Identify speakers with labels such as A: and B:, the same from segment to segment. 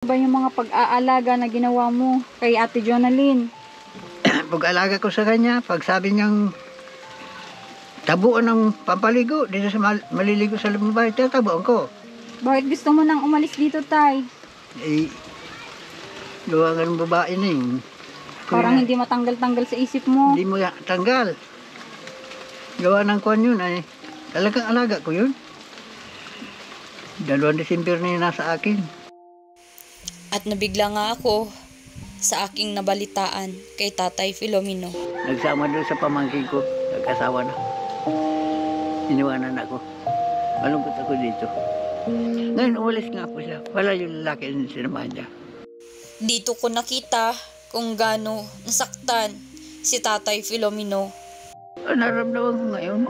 A: Ba yung mga pag-aalaga na ginawa mo kay Ate Jonalyn?
B: Pag-alaga ko sa kanya, pag sabi niyang tabuan ng pampaligo dito sa maliligo sa lumang bahay, tabuan ko.
A: Bakit gusto mo nang umalis dito, Tay?
B: Eh, gawa nga ng babae na yun.
A: Parang hindi matanggal-tanggal sa isip mo.
B: Hindi mo tanggal. Gawa ng kwan yun ay talagang alaga ko yun. 2 December na yun nasa akin.
C: At nabigla nga ako sa aking nabalitaan kay Tatay Filomeno.
B: Nagsama doon sa pamangkin ko, nag-asawa na. Iniwanan ako. Malungkot ako dito. Ngayon umalis nga po siya. Wala yung lalaki na sinamahan niya.
C: Dito ko nakita kung gaano nasaktan si Tatay Filomeno.
B: Naramdaman ko ngayon.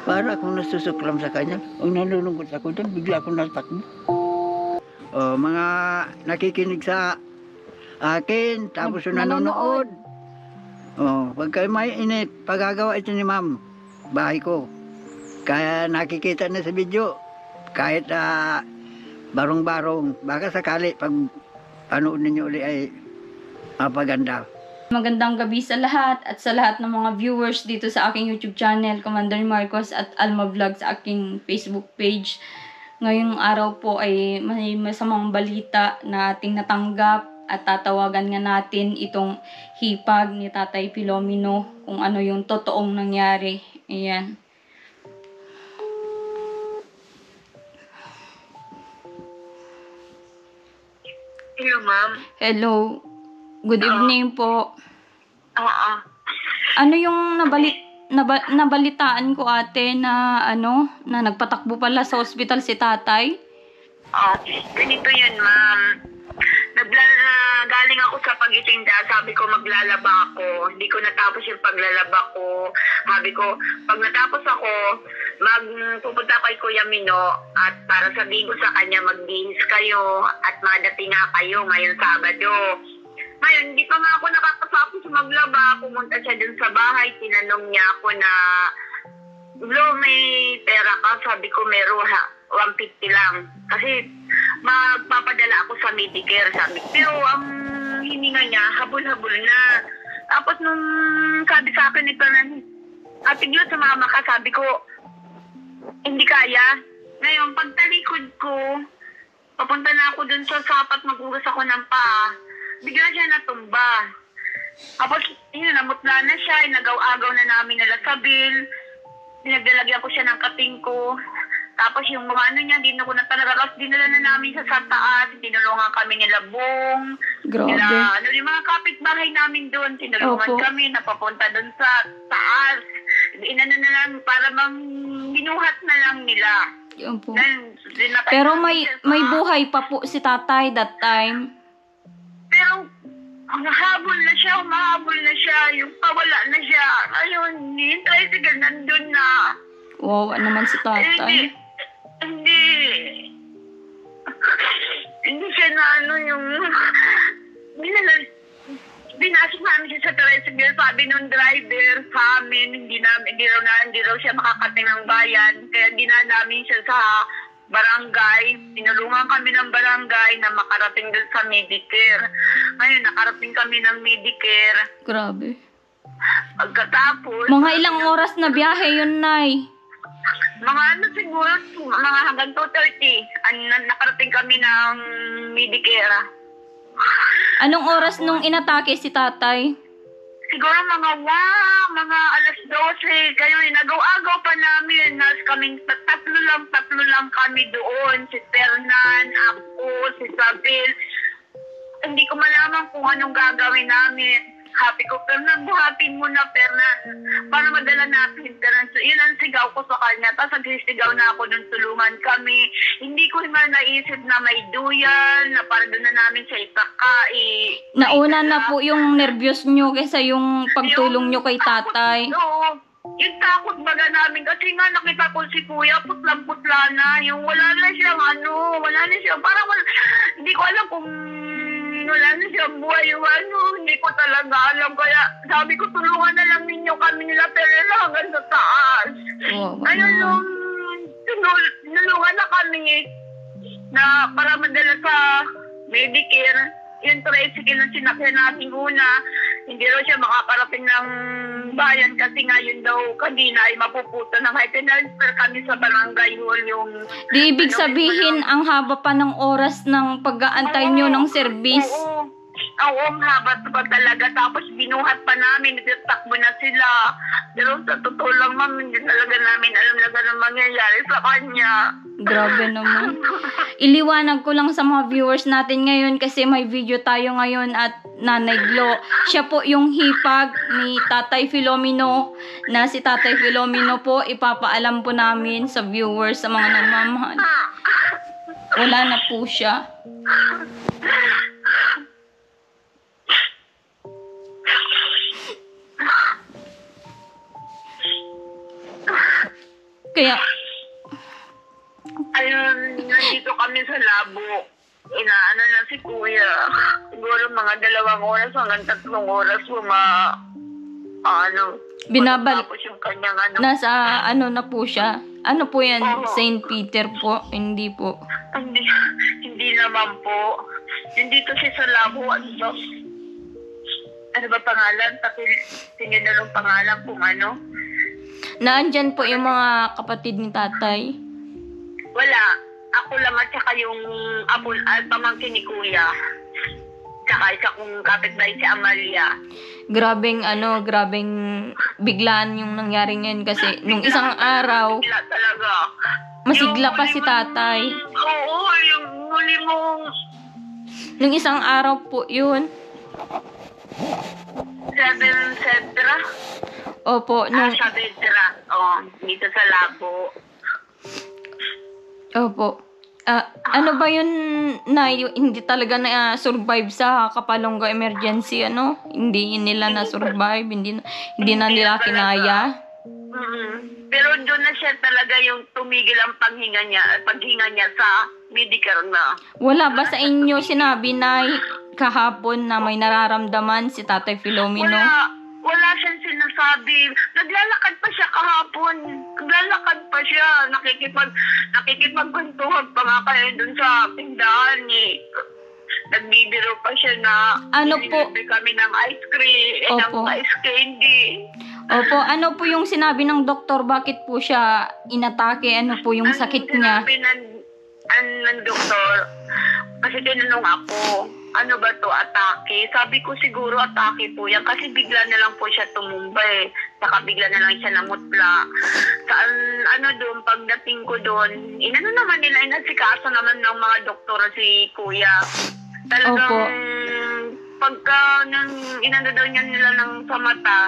B: Para akong nasusuklam sa kanya. Ang nalulungkot ako doon, bigla akong natakbo. Mga nakikinig sa akin, tapos yung nanonood. Pagka may inip, pagagawa ito ni ma'am, bahay ko. Kaya nakikita na sa video, kahit barong-barong, baka sakali pag panood ninyo ulit ay mapaganda.
A: Magandang gabi sa lahat at sa lahat ng mga viewers dito sa aking YouTube channel, Commander Marcos at Alma Vlog sa aking Facebook page. Ngayong araw po ay may masamang balita na ating natanggap at tatawagan nga natin itong hipag ni Tatay Filomeno kung ano yung totoong nangyari. Ayan.
D: Hello, ma'am.
A: Hello. Good evening po.
D: Oo.
A: Ano yung nabalitaan ko, ate, na na nagpatakbo pala sa ospital si Tatay?
D: Ganito yun, ma'am. Galing ako sa pag-itinda, sabi ko maglalaba ako. Hindi ko natapos yung paglalaba ko. Sabi ko, pag natapos ako, pupunta kay Kuya Mino at para sabihin ko sa kanya magbihis kayo at madating nga kayo ngayong Sabado. Ngayon, hindi pa nga ako nakakasapos maglaba. Pumunta siya dun sa bahay. Tinanong niya ako na, Lo, may pera ka? Sabi ko, meron 150 lang. Kasi magpapadala ako sa Medicare. Sabi, pero ang hininga niya, habol-habol na. Tapos nung sabi sa akin ito na, Ate Glo, sumama ka. Sabi ko, hindi kaya. Ngayon, pagtalikod ko, papunta na ako dun sa sapat, maghugas ako ng paa. Bigla siya natumba. Tapos, namutla na siya, nagaw-agaw na namin nila sa bill. Pinagdalagyan ko siya ng kating ko. Tapos yung mga niya, hindi na ko na talaga. Tapos dinala na namin sa taas. Tinulungan kami nila Bong.
A: Grabe.
D: Yung mga kapitbahay namin doon. Tinulungan kami, napapunta doon sa taas. Inano na lang, para bang binuhat na lang nila.
A: Yun po.
D: Then,
A: Pero may buhay pa po si Tatay that time.
D: Pero, humahabol na siya, yung pawala na siya. Ayun, hintay, sige, nandun na.
A: Wow, naman si Tatay.
D: Hindi siya na yung, binasok namin siya sa tricycle. Sabi nung driver sa amin, hindi raw siya makakating ng bayan. Kaya hindi na namin siya sa barangay. Tinulungan kami ng barangay na makarating dun sa Medicare. Ngayon, nakarating kami ng Medicare.
A: Grabe.
D: Pagkatapos,
A: Mga ilang oras na biyahe yun, Nay?
D: mga siguro, mga hanggang 2:30, nakarating kami ng Medicare.
A: Anong oras nung inatake si Tatay?
D: Siguro mga alas 12, kayo nagaw-agaw pa namin. Kaming tatlo lang kami doon. Si Fernan, ako, si Sabel. Hindi ko malaman kung anong gagawin namin. Happy ko, Fernan, buhatin mo na, Fernan. Para madala natin, Fernan. So, yun ang sigaw ko sa kanya. Tapos nagsisigaw na ako nung tulungan kami. Hindi ko naman naisip na may duyan, na para doon na namin siya
A: Nauna na po yung nervyos nyo kaysa yung pagtulong nyo kay Tatay.
D: Oo. Yung takot baga namin. Kasi nga nakita ko si Kuya, putlang-putla na. Yung wala na siyang parang hindi ko alam kung wala na siyang buhay yung hindi ko talaga alam. Kaya sabi ko, tulungan na lang ninyo kami nila pero hanggang sa taas. Ayun yung tinulungan na kami na para madala sa Medicare. Yung tricycle na sinakyan natin una, hindi raw siya makakarating ng bayan kasi ngayon daw kanina ay mapuputo na kahit transfer kami sa barangay hall yung...
A: Di ibig sabihin, ang haba pa ng oras ng pag-aantay nyo ng service.
D: Oo. Oo, ang haba pa talaga. Tapos binuhat pa namin, takbo na sila. Pero sa totoo lang, ma'am, hindi talaga namin alam na ganun mangyayari sa kanya.
A: Grabe naman. Iliwanag ko lang sa mga viewers natin ngayon kasi may video tayo ngayon at Nanay Glo. Siya po yung hipag ni Tatay Filomeno na si Tatay Filomeno po ipapaalam po namin sa viewers, sa mga nagmamahal. Wala na po siya. Kaya,
D: ayun, nandito kami sa labo. Inaano na si kuya. Siguro mga 2 oras hanggang 3 oras
A: binabalik.
D: Tapos yung kanyang ano.
A: Nasa ano na po siya. Ano po yan?
D: Oo.
A: St. Peter po? Hindi po.
D: Hindi naman po. Nandito siya sa labo. Ano ba pangalan? Tingin na lang pangalan kung ano.
A: Naandyan po yung mga kapatid ni tatay.
D: Wala. Ako lang at saka yung pamangkin ni kuya. Tsaka isa kong kapitbahay si Amalia.
A: Grabeng biglaan yung nangyari ngayon kasi nung isang araw,
D: Bigla talaga.
A: masigla
D: Yung
A: pa si
D: huli
A: tatay.
D: Oo, yung huli mong
A: Nung isang araw po yun.
D: Saavedra.
A: Opo, nung,
D: Saavedra. Oo, dito sa labo.
A: opo. Ano ba yun na hindi talaga na survive sa Kapalongga emergency, ano? Hindi nila na survive, hindi na nila kinaya.
D: Pero doon na siya talaga yung tumigil ang paghinga niya sa Medicare na.
A: Wala ba sa inyo sinabi na kahapon na may nararamdaman si Tatay Filomeno?
D: Wala siyang sinasabi. Naglalakad pa siya kahapon. Naglalakad pa siya. Nakikipagkwentuhan pa nga kayo dun sa tindahan eh. Nagbibiro pa siya na
A: Ano po?
D: binibili kami ng ice cream, ng
A: Opo.
D: ice candy.
A: Opo, ano po yung sinabi ng doktor? Bakit po siya inatake? Ano po yung sakit niya?
D: Sinabi ng doktor, kasi tinanong ako, ano ba to, atake? Sabi ko siguro atake po yan kasi bigla na lang po siya tumumbay. Saka bigla na lang siya namutla. Saan, doon, pagdating ko doon, inano naman nila, inasikaso naman ng mga doktor si kuya. Talagang,
A: Opo.
D: pagka inano daw niya nila ng sa mata,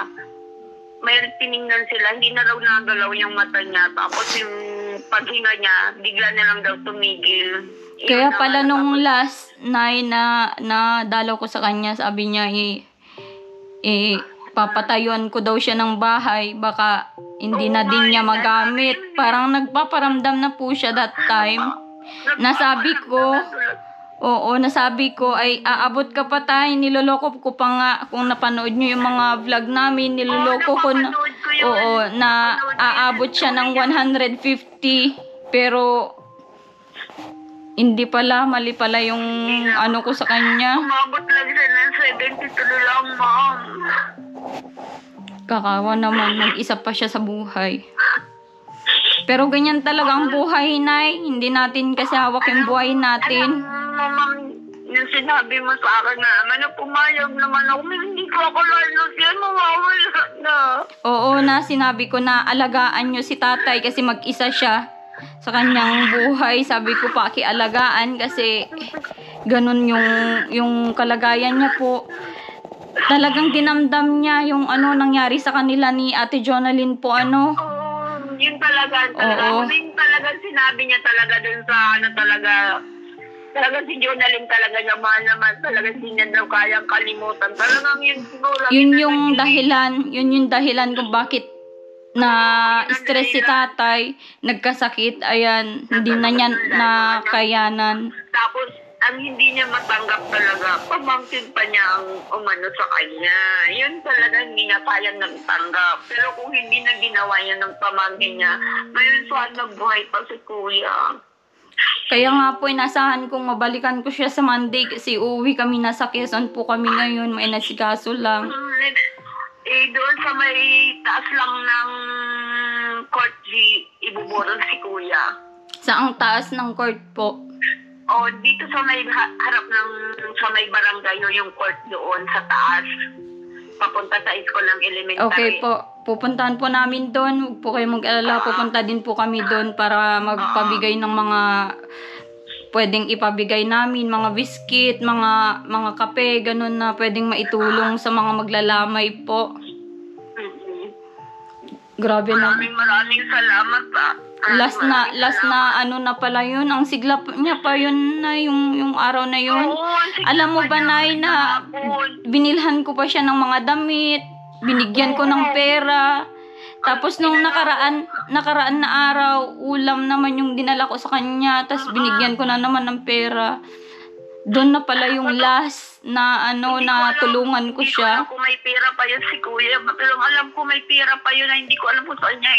D: may tiningnan sila, hindi na raw nagalaw yung mata niya. Tapos yung paghinga niya, bigla na lang daw tumigil.
A: Kaya
D: Yun
A: pala
D: naman,
A: nung
D: tapos-
A: last na dalaw ko sa kanya, sabi niya papatayuan ko daw siya ng bahay, baka hindi na din niya magamit. Parang nagpaparamdam na po siya that time. Nasabi ko ay aabot ka pa tayo, niloloko ko pa nga kung napanood niyo yung mga vlog namin, niloloko ko na,
D: napapanood ko yun.
A: na
D: Napapanood ko yun.
A: aabot siya ng 150, pero hindi pala, mali pala yung ano ko sa kanya.
D: Umabot lang siya ng 72 lang, ma'am.
A: Kakawa naman, nag-isa pa siya sa buhay. Pero ganyan talaga ang buhay, Nay. Hindi natin kasi hawak yung buhay natin.
D: Alam mo, ma'am, yung sinabi mo sa akin na, pumayag naman ako, hindi ko ako lalos yan, mawawala na.
A: Oo na, sinabi ko na alagaan nyo si tatay kasi mag-isa siya sa kanyang buhay. Sabi ko pakialagaan kasi ganun yung kalagayan niya po. Talagang dinamdam niya yung nangyari sa kanila ni Ate Jonalyn po,
D: Yun talaga.
A: Oo.
D: Yun talaga sinabi niya talaga dun sa talaga si Jonalyn talaga niya mahal naman. Talaga hindi niya daw kayang kalimutan. Talagang yun siguro.
A: Yun yung dahilan kung bakit na stress si tatay, nagkasakit, ayan, hindi na niya nakayanan.
D: Tapos, ang hindi niya matanggap talaga, pamangkin pa niya ang umano sa kanya. Yun talaga hindi niya kayang nagtanggap. Pero kung hindi na ginawa niya ng pamangkin niya, ngayon sana buhay pa si kuya.
A: Kaya nga po, inasahan kong mabalikan ko siya sa Monday kasi uuwi kami, nasa Quezon po kami ngayon, may nasikaso lang.
D: Doon sa may taas lang ng court G, ibuburol si kuya.
A: Saang taas ng court po?
D: Dito sa may harap ng sa may barangay yung court doon sa taas. Papunta sa school ng elementary.
A: Okay po, pupuntahan po namin doon. Huwag po kayo mag-alala, pupunta din po kami doon para magpabigay ng mga pwedeng ipabigay namin, mga biscuit, mga kape, ganun na pwedeng maitulong sa mga maglalamay po. Grabe na.
D: Maraming salamat pa.
A: Last na ano na pala yun, ang sigla niya pa yun na yung araw na yun. Alam mo ba, Nay, na binilhan ko pa siya ng mga damit, binigyan ko ng pera. Tapos nung nakaraan na araw, ulam naman yung dinala ko sa kanya, tapos binigyan ko na naman ng pera. Doon na pala yung last na na tulungan ko siya.
D: Hindi ko alam kung may pera pa yun si kuya. Pero alam ko may pera pa yun na hindi ko alam kung saan niya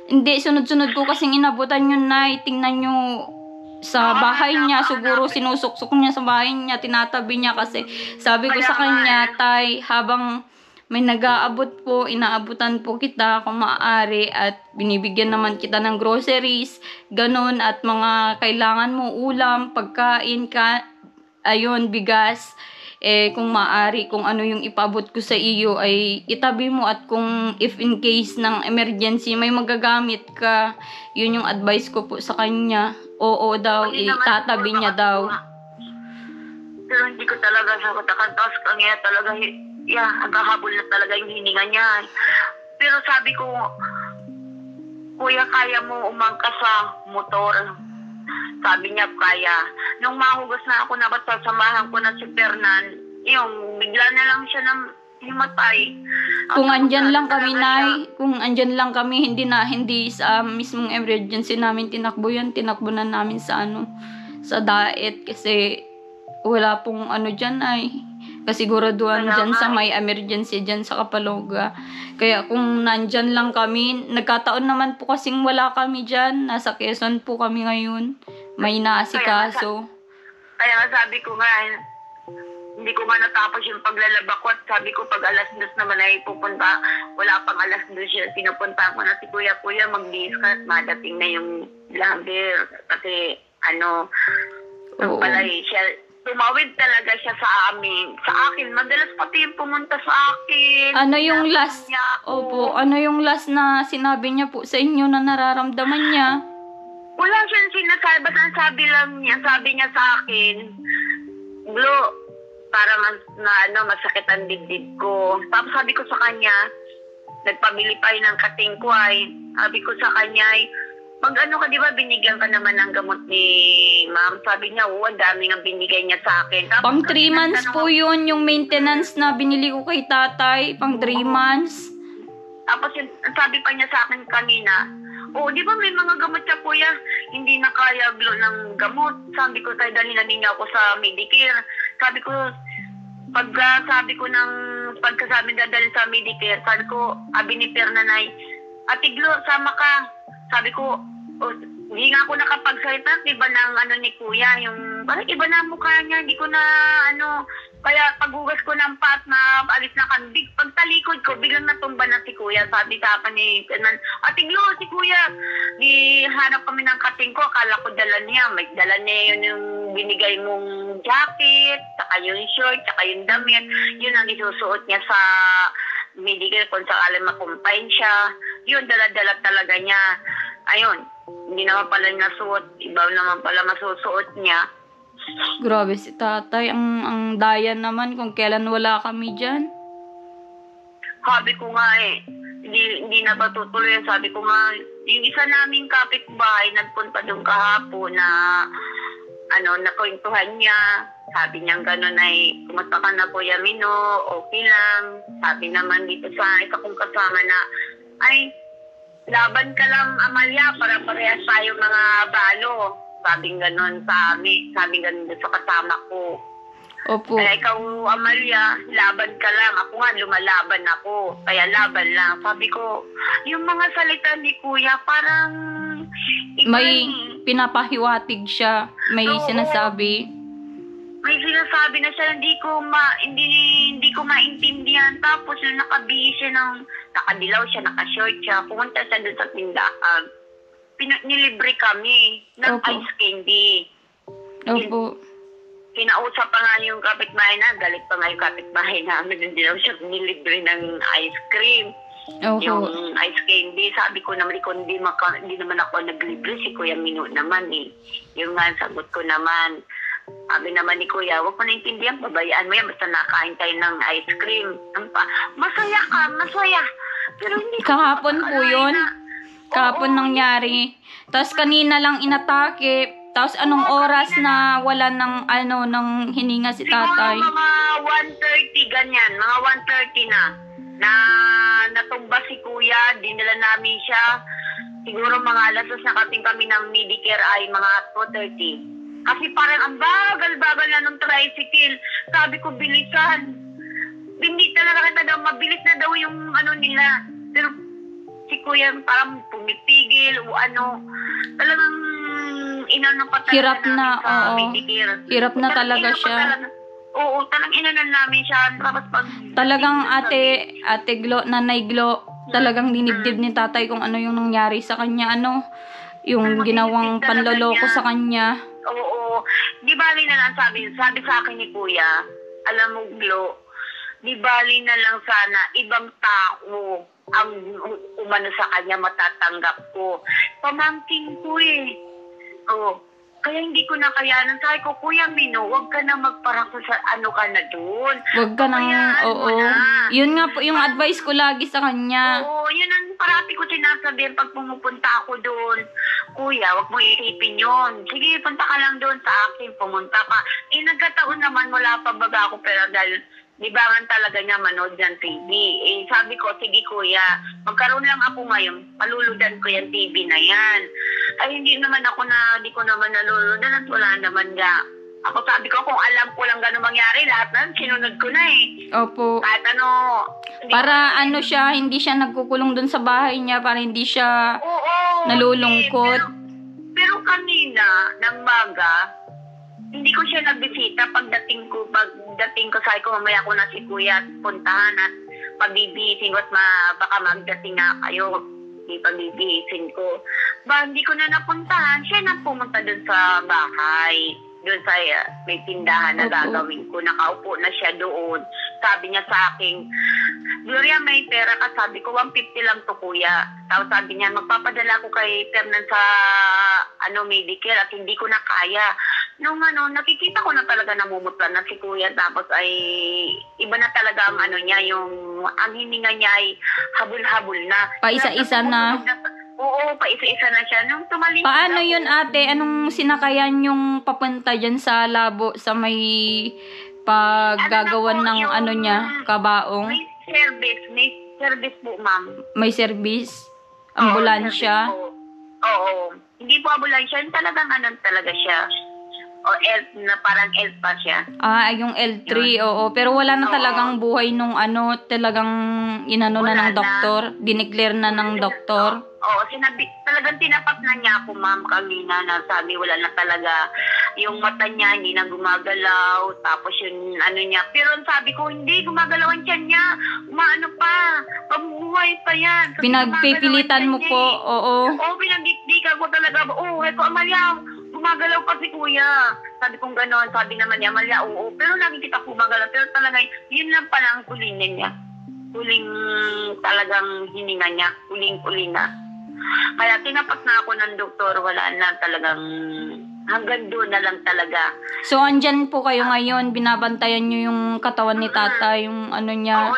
A: Hindi, sunod-sunod ko kasing inabutan yun, Nay. Tingnan nyo sa bahay niya. Siguro sinusuksok niya sa bahay niya. Tinatabi niya kasi sabi ko sa kanya, Tay, habang may nag-aabot po, inaabutan po kita kung maaari at binibigyan naman kita ng groceries, ganun, at mga kailangan mo, ulam, pagkain, bigas. Kung maaari, kung ano yung ipabot ko sa iyo ay itabi mo, at kung if in case ng emergency may magagamit ka, yun yung advice ko po sa kanya. Oo daw, itatabi niya daw.
D: Pero hindi ko talaga sakatakan, tapos kanya talaga, naghahabol na talaga yung hininga niya. Pero sabi ko, kuya, kaya mo umangka sa motor? Sabi niya, kaya. Nung mahugas na ako, sasamahan ko na si Fernan, bigla na lang siya nang himatay.
A: Kung andyan lang kami, Nay, kung andyan lang kami, hindi sa mismong emergency namin tinakbo yan, tinakbo na namin sa daet, kasi wala pong dyan, ay kasiguraduhan dyan sa may emergency dyan sa Kapaloga. Kaya kung nandyan lang kami, nagkataon naman po kasing wala kami dyan, nasa Quezon po kami ngayon, may naasikaso.
D: Kaya sabi ko nga, hindi ko nga natapos yung paglalaba ko, at sabi ko pag alas 2 naman ay pupunta, wala pang alas 2 siya, pinupunta ko na si kuya, mag-bihis ka at madating na yung lumber. Kasi ang palay siya, tumawid talaga siya sa akin. Madalas pati yung pumunta sa akin.
A: Ano yung last na sinabi niya po sa inyo na nararamdaman niya?
D: Wala siyang sinasabi, ba't ang sabi niya sa akin, Glo, para masakit ang dibdib ko. Tapos sabi ko sa kanya, nagpabili pa yun ng kating ko ay, sabi ko sa kanya ay, ka, di ba, binigyan ka naman ng gamot ni ma'am? Sabi niya, ang dami nga binigay niya sa akin. Tapos,
A: pang 3 months po yun, yung maintenance na binili ko kay tatay, pang 3 months.
D: Tapos sabi pa niya sa akin kanina, di ba may mga gamot siya, kuya? Hindi na kaya ng gamot. Sabi ko, tayo dali na ninyo ako sa Medicare. Sabi ko, pagkasabi dadali sa Medicare, sabi ko, ni Fernanay, Ate Glo, sama ka. Sabi ko, hindi nga ako nakapagsalita, iba ng ni kuya, yung parang iba na mukha niya, hindi ko na kaya paghugas ko ng pat na alis na kambig, pagtalikod ko, biglang natumba na si kuya. Sabi sa akin ni Fernan, Ate Glo, si kuya, hanap kami ng kating ko, akala ko dala niya, may dala niya yun yung binigay mong jacket, saka yung short, saka yung damit, yun ang isusuot niya sa medical kung sakali makumpine siya. Yun, dala-dala talaga niya. Ayun, hindi naman pala nasuot. Iba naman pala masusuot niya.
A: Grabe si tatay. Ang daya naman kung kailan wala kami dyan.
D: Sabi ko nga hindi na ba tutuloy. Sabi ko nga, yung isa naming kapitbahay, nagpunta doon kahapon na nakwentuhan niya. Sabi niya gano'n ay, kumusta ka na Kuya Mino, okay lang. Sabi naman dito sa isa kong kasama na, ay, laban ka lang Amalia, para parehas tayo mga balo. Sabi gano'n sa amin, sabi gano'n sa kasama ko.
A: Opo.
D: Kaya ikaw Amalia, laban ka lang. Ako nga, lumalaban ako. Kaya laban lang. Sabi ko, yung mga salita ni Kuya, parang Iba
A: May
D: eh.
A: pinapahiwatig siya. May
D: Oo.
A: sinasabi.
D: May sinasabi na siya, hindi ko maintindihan. Tapos yung nakabihis siya nakadilaw siya, nakashort siya, pumunta siya doon sa tindahan. Nilibre kami ng
A: Opo.
D: ice candy.
A: Opo.
D: Kinausap pa nga yung kapitbahay na, galit pa nga yung kapitbahay namin, hindi daw siya nilibre ng ice cream. Yung
A: Opo.
D: ice candy, sabi ko naman, hindi naman ako naglibre, si Kuya Mino naman eh. Yung nga, sagot ko naman, sabi naman ni Kuya, huwag mo naintindihan, babayaan mo yan, basta nakain tayo ng ice cream. Masaya ka, masaya. Pero hindi ko
A: Kahapon po
D: akalain
A: yun.
D: na-
A: Kahapon
D: Oo.
A: nangyari. Tapos kanina lang inatake. Tapos anong oras na wala ng hininga si tatay?
D: Siguro mga 1:30 ganyan, mga 1:30 na natumba si Kuya, dinala namin siya. Siguro mga alas 2 nakating kami ng Medicare ay mga 2:30. Kasi parang ang bagal-bagal na nung tricycle. Sabi ko, bilisan. Hindi talaga kita daw, mabilis na daw yung nila. Pero si Kuya parang pumipigil o talagang inano pa talaga
A: Hirap
D: namin
A: na,
D: sa
A: oo.
D: Medicare.
A: Hirap na talaga
D: Talagang ina pa
A: siya.
D: talaga. Oo, talagang inanan namin siya. Tapos pag...
A: Talagang ate Glo, nanay Glo, talagang dinibdib ni tatay kung ano yung nangyari sa kanya. Yung ginawang panloloko sa kanya.
D: Oo. Di bali na lang sabi sa akin ni Kuya, alam mo Glo, di bali na lang sana ibang tao ang umano sa kanya matatanggap ko. Pamangkin ko eh. Oo. Kaya hindi ko na kayanan. Sabi ko, Kuya Mino, huwag ka na magparako sa ka na doon.
A: Huwag ka nang,
D: Pabayaan mo
A: oo.
D: na.
A: Yun nga po yung advice ko lagi sa kanya.
D: Oo, yun ang parati ko sinasabihin pag pumupunta ako doon. Kuya, wag mo isipin yun. Sige, punta ka lang doon sa akin, pumunta ka. Nagkataon naman, wala pa baga ako, pero dahil libangan talaga niya manood ng TV. Sabi ko, sige kuya, magkaroon lang ako ngayon, paluludan ko yung TV na yan. Ay, hindi ko naman naluludan at wala naman nga. Ako sabi ko, kung alam ko lang gano'ng mangyari, lahat na, sinunod ko na eh.
A: Opo.
D: Kahit
A: Para siya, hindi siya nagkukulong dun sa bahay niya, para hindi siya
D: Oo,
A: nalulungkot.
D: Pero kanina, ng maga, hindi ko siya nabisita. Pagdating ko, sabi ko, mamaya ko na si Kuya puntahan at pabibihisin ko at baka magdating na kayo. Hindi pabibihisin ko. Hindi ko na napuntahan. Siya na pumunta dun sa bahay. Doon sa may tindahan na
A: Opo.
D: gagawin ko. Nakaupo na siya doon. Sabi niya sa akin, Gloria, may pera ka. Sabi ko, 150 lang to kuya. Tapos sabi niya, magpapadala ko kay Fernan sa Medicare at hindi ko na kaya. Nung nakikita ko na talaga namumutla na si kuya. Tapos ay iba na talaga ang niya, ang hininga niya ay habol-habol na.
A: Paisa-isa na.
D: Oo, paisa-isa na siya. Nung tumaling
A: Paano yun ate? Anong sinakayan yung papunta dyan sa labo sa may paggagawan ng niya, kabaong?
D: May service po, ma'am.
A: May service? Ambulansya?
D: Oo, service po. Oo. Hindi po ambulansya, talagang talaga siya. O elf na parang elf pa siya.
A: Yung L3, oo. Pero wala na
D: Oo.
A: talagang buhay nung talagang inano na
D: Wala
A: ng
D: na.
A: doktor. Dineclare na ng doktor.
D: Oo, talagang tinapat na niya ako, ma'am, kanina na sabi wala na talaga. Yung mata niya, hindi na gumagalaw. Tapos yung niya. Pero sabi ko, hindi, gumagalaw ang tiyan niya. Umaano pa. Mabubuhay pa yan. Kasi
A: Pinagpipilitan mo
D: gumagalaw ang tiyan
A: po,
D: niya eh.
A: oo.
D: Oo, pinagdikdikan ko talaga. Oo, ko, Amalia, gumagalaw pa si kuya. Sabi kong gano'n, sabi naman niya, Amalia, oo. Pero nakikita ko gumagalaw. Pero talaga, yun lang pala ang huling niya. Huling talagang hininga niya. Huling-uli na. Kaya tinapat na ako ng doktor, wala na talagang, hanggang doon na lang talaga.
A: So, andyan po kayo ngayon, binabantayan nyo yung katawan ni tata, yung niya.
D: Oo,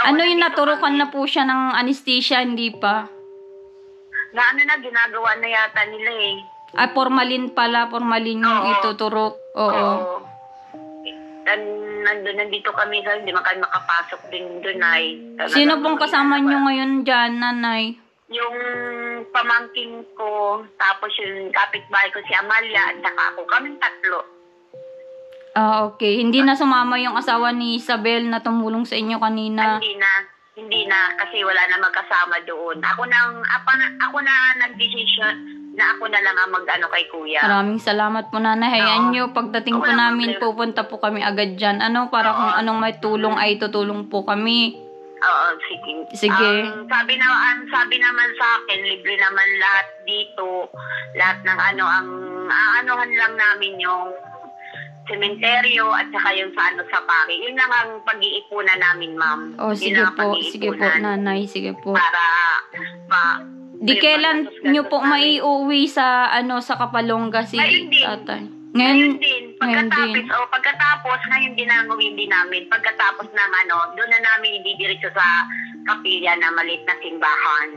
A: Yung
D: nandito
A: naturukan
D: kami.
A: na po siya ng anesthesia, hindi pa?
D: Na ginagawa na yata nila eh.
A: Formalin pala, formalin yung
D: Oo.
A: ituturok. Oo.
D: Nandito kami, hindi man kami makapasok din doon ay.
A: Sino pong kasama nyo ngayon dyan, nanay?
D: Yung pamangkin ko, tapos yung kapitbahay ko si Amalia, at saka ako, kaming tatlo.
A: Okay. Hindi na sumama yung asawa ni Isabel na tumulong sa inyo kanina.
D: Hindi na, kasi wala na magkasama doon. Ako na nagdesisyon na ako na lang ang mag-ano kay kuya.
A: Maraming salamat po, Nanay. Hayaan
D: Oo.
A: nyo, pagdating po
D: Walang
A: namin,
D: problema.
A: pupunta po kami agad dyan. Ano, para kung anong may tulong ay tutulong po kami.
D: Oo, sige.
A: Sige.
D: Sabi naman sa akin, libre naman lahat dito. Lahat ng ano, ang aanuhan lang namin yung sementeryo at saka yung sa ano, sa pari. Yun lang ang pag-iipunan namin, ma'am.
A: Oh,
D: Yun
A: sige
D: lang ang
A: po. Sige po,
D: pag-iipunan
A: Nanay. Sige po.
D: Para
A: Di kailan nyo po maiuwi sa ano sa Kapalonga si
D: Ngayon din.
A: tatay?
D: Ngayon din.
A: Ngayon din.
D: Pagkatapos, ngayon din ang hindi namin. Pagkatapos ng ano, doon na namin ididiretso sa kapilya na maliit na simbahan.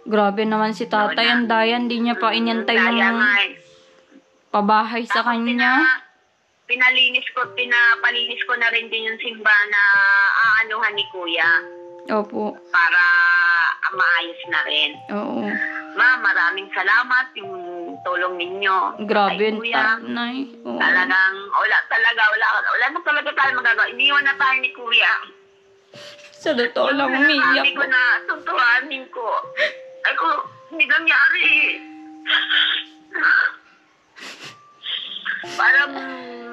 A: Grabe naman si tatay. Ang dayan. Di niya pa inantay
D: Kaya
A: yung
D: nga,
A: pabahay sa
D: tapos
A: kanya.
D: pinapalinis ko na rin din yung simba na aanuhan ni kuya
A: Opo.
D: para maayos na rin.
A: Oo.
D: Ma, maraming salamat yung tulong ninyo.
A: Grabe
D: Kay
A: yung
D: kuya.
A: tatay. Oo.
D: Talagang, wala na talaga tayo magagawa. Iniwan na tayo ni kuya.
A: Sa totoo lang,
D: Sabi
A: umiiyak
D: ko
A: ko.
D: na, tutuhanin ko. Ay ko, hindi nangyari. Parang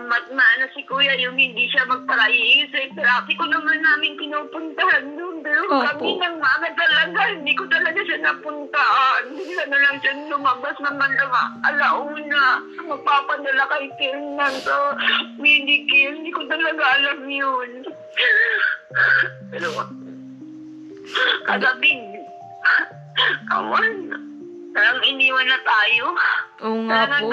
D: maano si kuya yung hindi siya magpara-iisip. Traffic ko naman namin pinupuntahan doon. Pero
A: Opo.
D: kami ng mga talaga, hindi ko talaga siya napuntaan. Bigla na lang siya lumabas naman lang alauna. Magpapadala kay Kirnan sa Medicare. Hindi ko talaga alam yun. Pero kagabi, awan. Parang iniwan na tayo.
A: Oo nga po.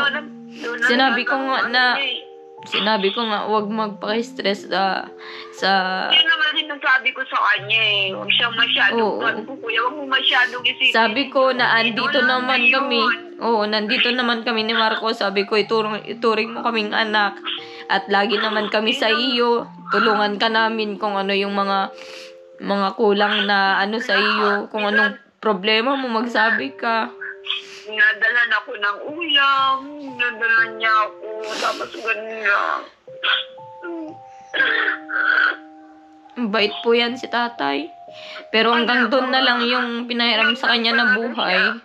A: Sinabi ko nga na-
D: eh.
A: Sinabi ko nga, huwag magpa-stress sa
D: Yun naman din ang sabi ko sa kanya eh. Huwag siyang masyadong,
A: Oo.
D: sabi ko, kuya, huwag mo masyadong isipin.
A: Sabi ko na
D: yun.
A: andito
D: Wala
A: naman
D: na
A: kami.
D: yun.
A: Oo, nandito naman kami ni Marco. Sabi ko, ituring mo kaming anak. At lagi naman kami sa iyo. Tulungan ka namin kung ano yung mga kulang na ano sa iyo. Kung anong problema mo, magsabi ka.
D: Nadalan ako ng ulam. Nadalan niya ako. Tapos ganun lang.
A: Bait po yan si tatay. Pero hanggang doon na lang yung pinahiram sa kanya na buhay.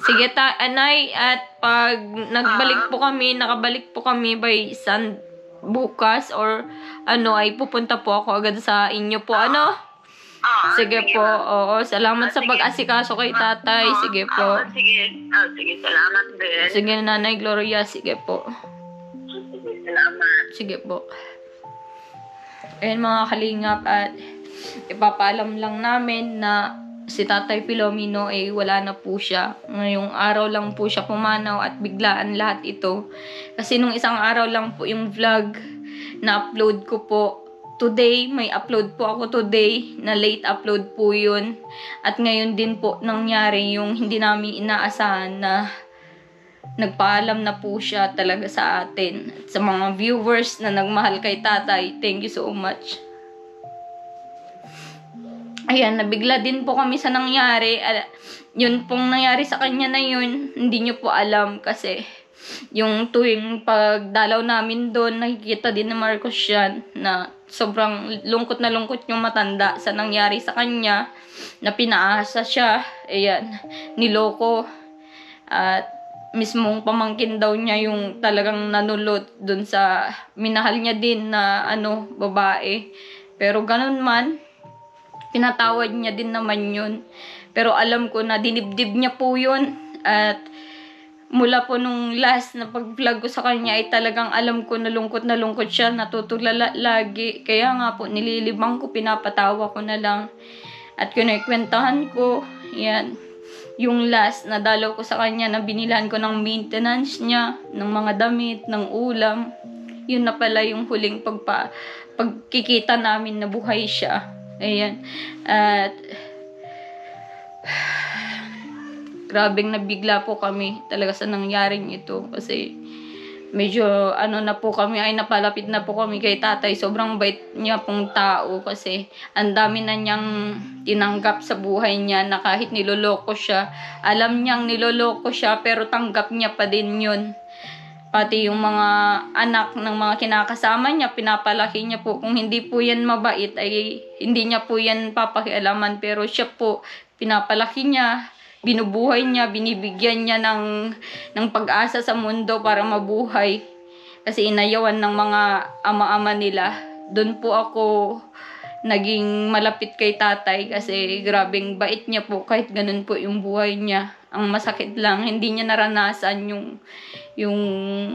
A: Sige, anay, at pag nakabalik po kami by bukas or ano, ay pupunta po ako agad sa inyo po. Ano? Sige po, oo. Salamat sa
D: sige.
A: pag-asikaso kay tatay. Sige po.
D: Sige, salamat din.
A: Sige, Nanay Gloria. Sige po.
D: Sige, salamat.
A: Sige po. Ayun mga kalingap, at ipapaalam lang namin na si Tatay Filomeno ay wala na po siya. Ngayong araw lang po siya pumanaw at biglaan lahat ito. Kasi nung isang araw lang po yung vlog na upload ko po. Today, may upload po ako today na late upload po yun. At ngayon din po nangyari yung hindi namin inaasahan na nagpaalam na po siya talaga sa atin. At sa mga viewers na nagmahal kay tatay, thank you so much. Ayan, nabigla din po kami sa nangyari. Yun pong nangyari sa kanya na yun, hindi nyo po alam kasi yung tuwing pagdalaw namin doon, nakikita din ni Marcos yan na sobrang lungkot na lungkot yung matanda sa nangyari sa kanya, na pinaasa siya, ayan, niloko, at mismong pamangkin daw niya yung talagang nanulot dun sa minahal niya din na babae. Pero ganun man, pinatawad niya din naman yun. Pero alam ko na dinibdib niya po yun, at mula po nung last na pag-vlog ko sa kanya ay talagang alam ko na lungkot siya, natutulala lagi. Kaya nga po, nililibang ko, pinapatawa ko na lang. At kinikwentahan ko, yan, yung last na dalaw ko sa kanya na binilan ko ng maintenance niya, ng mga damit, ng ulam. Yun na pala yung huling pagkikita namin na buhay siya. Ayan. At grabing nabigla po kami talaga sa nangyaring ito kasi medyo na po kami, ay napalapit na po kami kay tatay. Sobrang bait niya pong tao kasi ang dami na niyang tinanggap sa buhay niya na kahit niloloko siya, alam niyang niloloko siya pero tanggap niya pa din yun. Pati yung mga anak ng mga kinakasama niya, pinapalaki niya po. Kung hindi po yan mabait, ay hindi niya po yan papakialaman. Pero siya po, pinapalaki niya. binubuhay niya, binibigyan niya ng pag-asa sa mundo para mabuhay. Kasi inayawan ng mga ama-ama nila. Doon po ako naging malapit kay tatay kasi grabing bait niya po kahit ganun po yung buhay niya. Ang masakit lang, hindi niya naranasan yung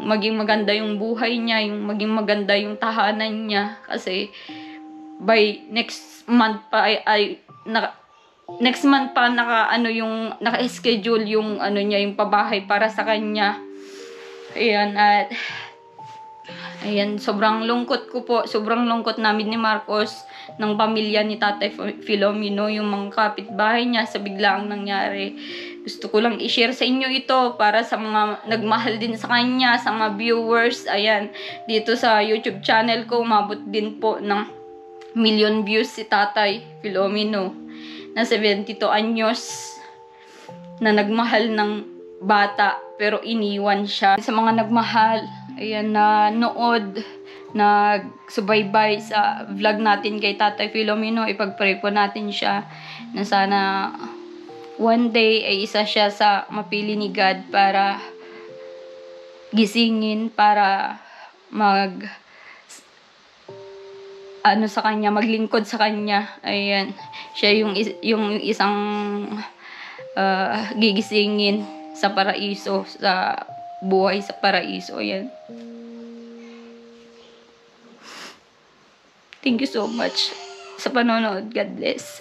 A: maging maganda yung buhay niya, yung maging maganda yung tahanan niya. Kasi by next month pa naka-schedule yung niya, yung pabahay para sa kanya. Ayan, sobrang lungkot ko po. Sobrang lungkot namin ni Marcos, ng pamilya ni Tatay Filomeno, yung mga kapitbahay niya sa biglaang nangyari. Gusto ko lang i-share sa inyo ito para sa mga nagmahal din sa kanya, sa mga viewers. Ayan, dito sa YouTube channel ko, umabot din po ng 1 million views si Tatay Filomeno na 72 anyos na nagmahal ng bata pero iniwan siya. Sa mga nagmahal, ayan, na nood, nagsubaybay sa vlog natin kay Tatay Filomeno, ipag-pray po natin siya na sana one day ay isa siya sa mapili ni God para gisingin, para sa kanya, maglingkod sa kanya. Ayan, siya yung isang gigisingin sa paraiso, sa buhay sa paraiso. Ayan. Thank you so much sa panonood. God bless.